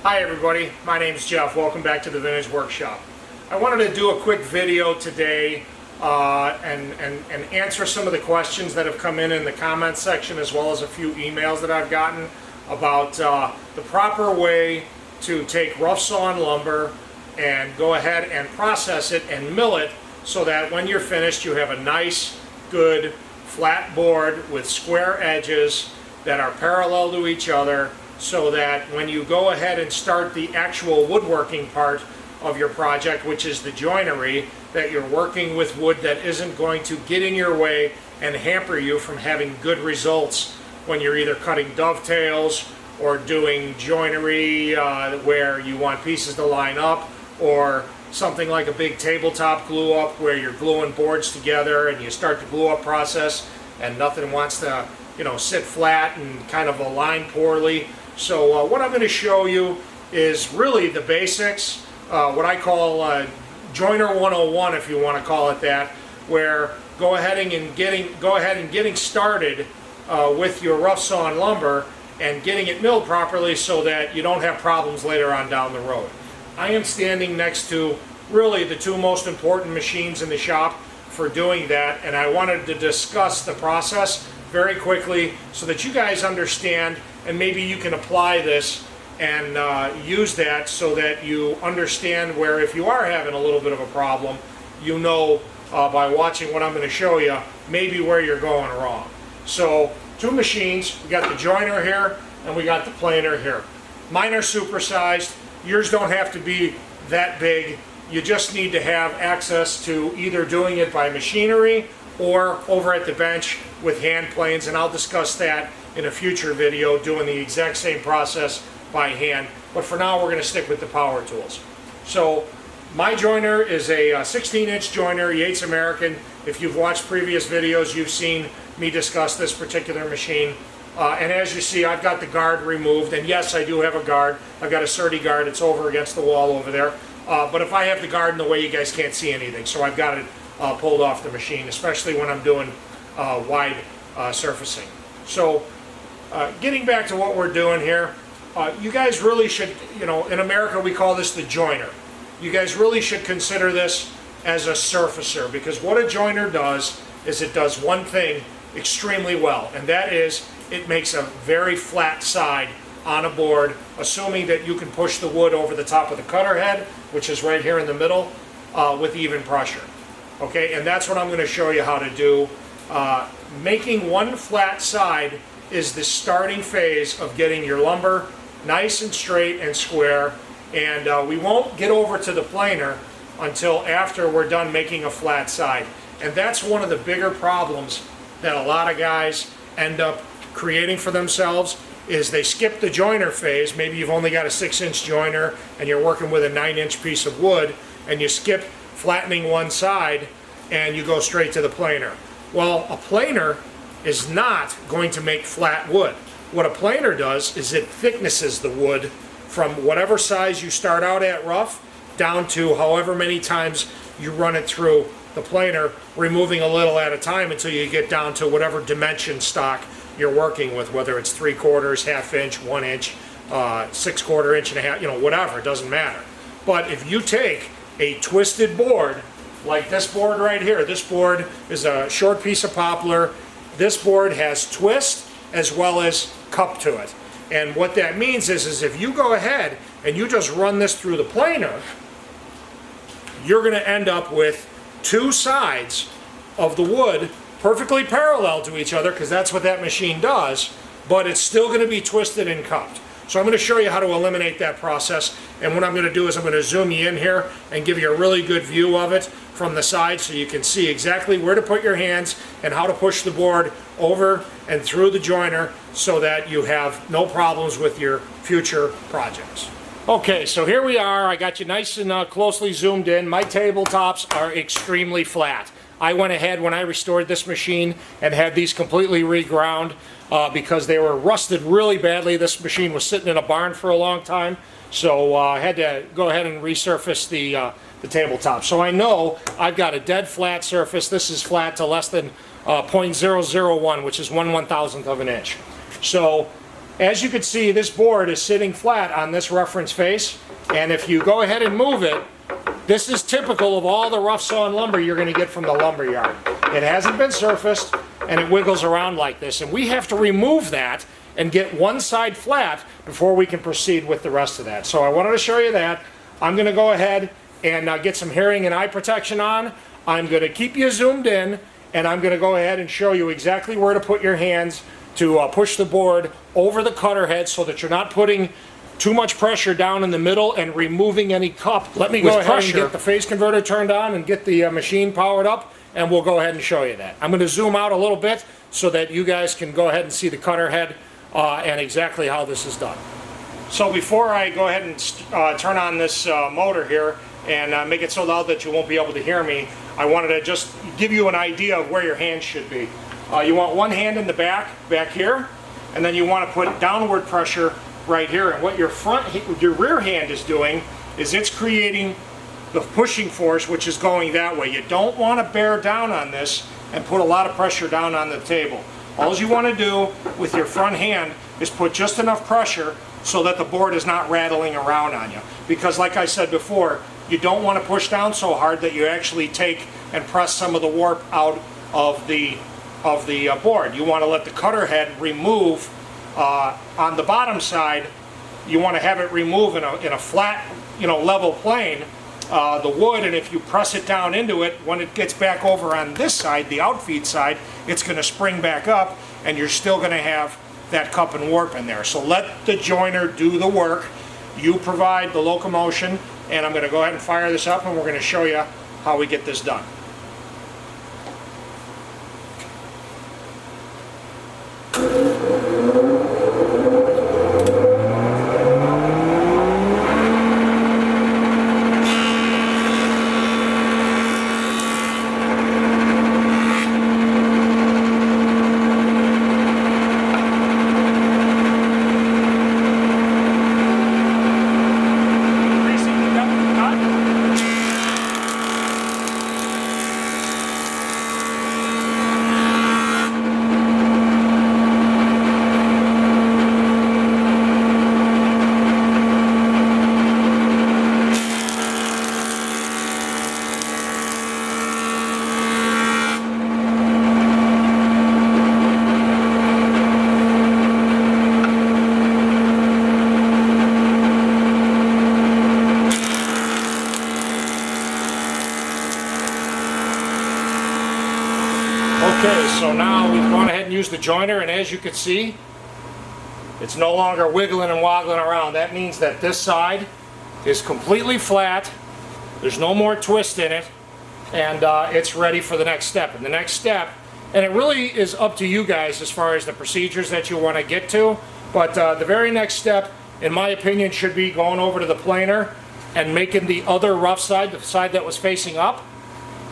Hi everybody, my name is Jeff. Welcome back to the Vintage Workshop. I wanted to do a quick video today and answer some of the questions that have come in the comments section, as well as a few emails that I've gotten about the proper way to take rough sawn lumber and go ahead and process it and mill it so that when you're finished you have a nice, good, flat board with square edges that are parallel to each other, so that when you go ahead and start the actual woodworking part of your project, which is the joinery, that you're working with wood that isn't going to get in your way and hamper you from having good results when you're either cutting dovetails or doing joinery where you want pieces to line up, or something like a big tabletop glue up where you're gluing boards together and you start the glue up process and nothing wants to, sit flat and kind of align poorly. So what I'm going to show you is really the basics, what I call Joiner 101, if you want to call it that, where go ahead and getting started with your rough sawn lumber and getting it milled properly so that you don't have problems later on down the road. I am standing next to really the two most important machines in the shop for doing that, and I wanted to discuss the process very quickly so that you guys understand, and maybe you can apply this and use that so that you understand where, if you are having a little bit of a problem, by watching what I'm going to show you, maybe where you're going wrong. So two machines, we got the joiner here and we got the planer here. Mine are supersized. Yours don't have to be that big. You just need to have access to either doing it by machinery or over at the bench with hand planes, and I'll discuss that in a future video, doing the exact same process by hand. But for now, we're going to stick with the power tools. So my joiner is a 16-inch joiner, Yates American. If you've watched previous videos, you've seen me discuss this particular machine. And as you see, I've got the guard removed, and yes, I do have a guard. I've got a Surdy guard. It's over against the wall over there. But if I have the guard in the way, you guys can't see anything. So I've got it pulled off the machine, especially when I'm doing wide surfacing. So getting back to what we're doing here, you guys really should, in America we call this the joiner. You guys really should consider this as a surfacer, because what a joiner does is it does one thing extremely well, and that is it makes a very flat side on a board, assuming that you can push the wood over the top of the cutter head, which is right here in the middle, with even pressure. Okay, and that's what I'm going to show you how to do. Making one flat side is the starting phase of getting your lumber nice and straight and square, and we won't get over to the planer until after we're done making a flat side. And that's one of the bigger problems that a lot of guys end up creating for themselves, is they skip the joiner phase. Maybe you've only got a 6-inch joiner and you're working with a 9-inch piece of wood, and you skip flattening one side and you go straight to the planer. Well, a planer is not going to make flat wood. What a planer does is it thicknesses the wood from whatever size you start out at rough down to however many times you run it through the planer, removing a little at a time until you get down to whatever dimension stock you're working with, whether it's 3/4, ½ inch, 1 inch, 6/4 inch and a half, whatever, it doesn't matter. But if you take a twisted board like this board right here, this board is a short piece of poplar. This board has twist as well as cup to it. And what that means is if you go ahead and you just run this through the planer, you're going to end up with two sides of the wood perfectly parallel to each other, because that's what that machine does, but it's still going to be twisted and cupped. So I'm going to show you how to eliminate that process, and what I'm going to do is I'm going to zoom you in here and give you a really good view of it from the side so you can see exactly where to put your hands and how to push the board over and through the joiner so that you have no problems with your future projects. Okay, so here we are. I got you nice and closely zoomed in. My tabletops are extremely flat. I went ahead when I restored this machine and had these completely reground because they were rusted really badly. This machine was sitting in a barn for a long time, so I had to go ahead and resurface the tabletop. So I know I've got a dead flat surface. This is flat to less than 0.001, which is 1/1000th of an inch. So as you can see, this board is sitting flat on this reference face, and if you go ahead and move it, this is typical of all the rough sawn lumber you're going to get from the lumber yard. It hasn't been surfaced, and it wiggles around like this, and we have to remove that and get one side flat before we can proceed with the rest of that. So I wanted to show you that. I'm going to go ahead and get some hearing and eye protection on. I'm going to keep you zoomed in, and I'm going to go ahead and show you exactly where to put your hands to push the board over the cutter head so that you're not putting too much pressure down in the middle and removing any cup. Let me go ahead and get the phase converter turned on and get the machine powered up, and we'll go ahead and show you that. I'm going to zoom out a little bit so that you guys can go ahead and see the cutter head and exactly how this is done. So before I go ahead and turn on this motor here and make it so loud that you won't be able to hear me, I wanted to just give you an idea of where your hands should be. You want one hand in the back here, and then you want to put downward pressure right here. And what your rear hand is doing is it's creating the pushing force, which is going that way. You don't want to bear down on this and put a lot of pressure down on the table. All you want to do with your front hand is put just enough pressure so that the board is not rattling around on you. Because like I said before, you don't want to push down so hard that you actually take and press some of the warp out of the board. You want to let the cutter head remove on the bottom side. You want to have it remove in a flat, level plane, the wood, and if you press it down into it, when it gets back over on this side, the outfeed side, it's going to spring back up, and you're still going to have that cup and warp in there. So let the joiner do the work. You provide the locomotion, and I'm going to go ahead and fire this up, and we're going to show you how we get this done. Okay, so now we've gone ahead and used the joiner, and as you can see, it's no longer wiggling and woggling around. That means that this side is completely flat, there's no more twist in it, and it's ready for the next step. And the next step, and it really is up to you guys as far as the procedures that you want to get to, but the very next step, in my opinion, should be going over to the planer and making the other rough side, the side that was facing up,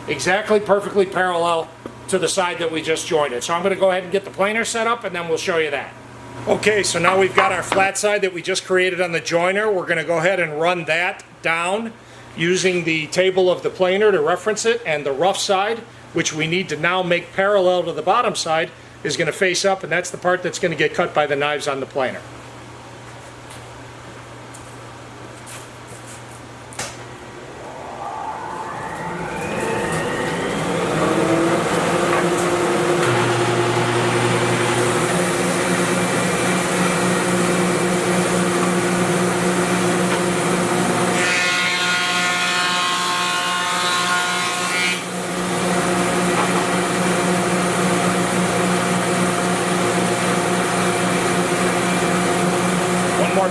exactly perfectly parallel to the side that we just jointed. So I'm going to go ahead and get the planer set up, and then we'll show you that. Okay, so now we've got our flat side that we just created on the joiner. We're going to go ahead and run that down using the table of the planer to reference it, and the rough side, which we need to now make parallel to the bottom side, is going to face up, and that's the part that's going to get cut by the knives on the planer.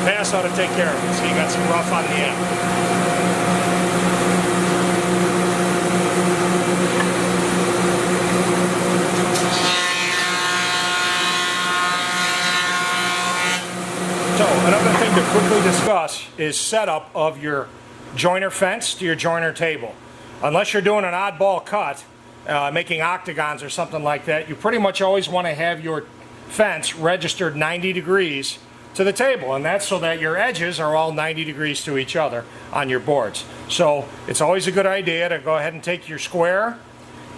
Pass ought to take care of it, so you got some rough on the end. So another thing to quickly discuss is setup of your joiner fence to your joiner table. Unless you're doing an oddball cut, making octagons or something like that, you pretty much always want to have your fence registered 90 degrees to the table, and that's so that your edges are all 90 degrees to each other on your boards. So it's always a good idea to go ahead and take your square,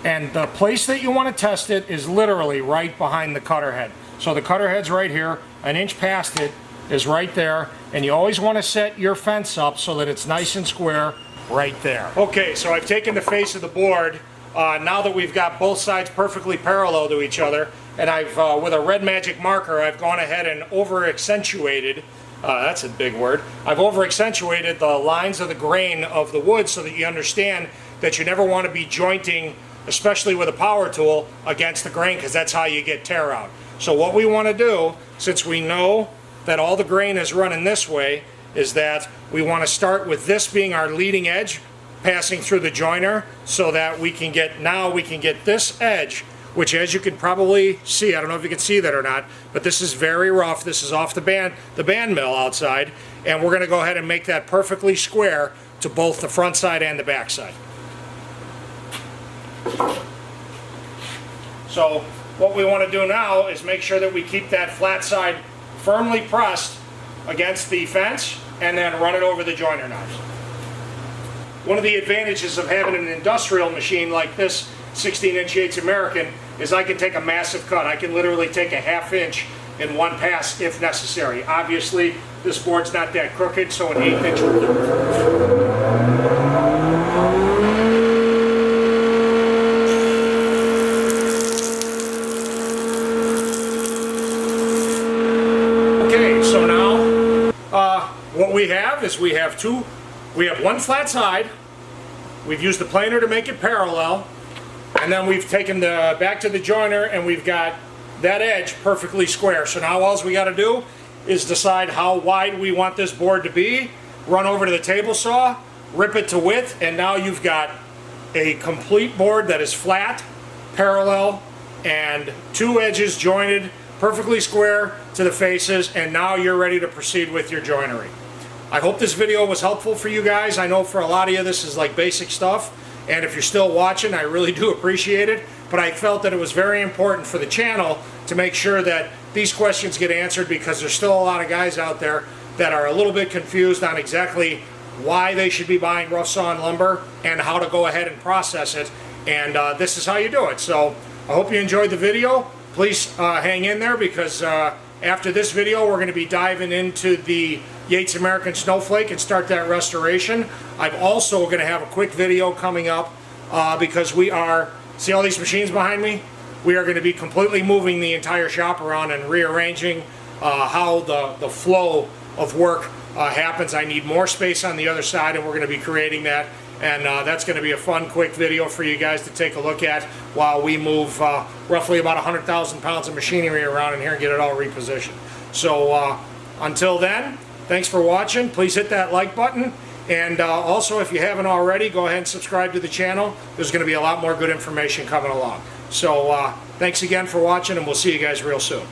and the place that you want to test it is literally right behind the cutter head. So the cutter head's right here, an inch past it is right there, and you always want to set your fence up so that it's nice and square right there. Okay, so I've taken the face of the board, now that we've got both sides perfectly parallel to each other, and I've, with a red magic marker, I've gone ahead and over-accentuated, that's a big word, I've over-accentuated the lines of the grain of the wood so that you understand that you never want to be jointing, especially with a power tool, against the grain, because that's how you get tear out. So what we want to do, since we know that all the grain is running this way, is that we want to start with this being our leading edge, passing through the joiner, so that we can get, now we can get this edge, which, as you can probably see, I don't know if you can see that or not, but this is very rough. This is off the band mill outside, and we're going to go ahead and make that perfectly square to both the front side and the back side. So what we want to do now is make sure that we keep that flat side firmly pressed against the fence and then run it over the joiner knives. One of the advantages of having an industrial machine like this 16-inch Yates American is I can take a massive cut. I can literally take a ½ inch in one pass if necessary. Obviously, this board's not that crooked, so an 1/8 inch will do. So now, what we have is we have one flat side, we've used the planer to make it parallel, and then we've taken the back to the joiner and we've got that edge perfectly square. So now all we got to do is decide how wide we want this board to be, run over to the table saw, rip it to width, and now you've got a complete board that is flat, parallel, and two edges jointed perfectly square to the faces, and now you're ready to proceed with your joinery. I hope this video was helpful for you guys. I know for a lot of you this is like basic stuff, and if you're still watching, I really do appreciate it, but I felt that it was very important for the channel to make sure that these questions get answered, because there's still a lot of guys out there that are a little bit confused on exactly why they should be buying rough sawn lumber and how to go ahead and process it, and this is how you do it. So I hope you enjoyed the video. Please hang in there, because after this video we're going to be diving into the Yates American Snowflake and start that restoration. I'm also going to have a quick video coming up because we are, see all these machines behind me? We are going to be completely moving the entire shop around and rearranging how the flow of work happens. I need more space on the other side, and we're going to be creating that. And that's going to be a fun, quick video for you guys to take a look at while we move roughly about 100,000 pounds of machinery around in here and get it all repositioned. So until then, thanks for watching. Please hit that like button. And also, if you haven't already, go ahead and subscribe to the channel. There's going to be a lot more good information coming along. So thanks again for watching, and we'll see you guys real soon.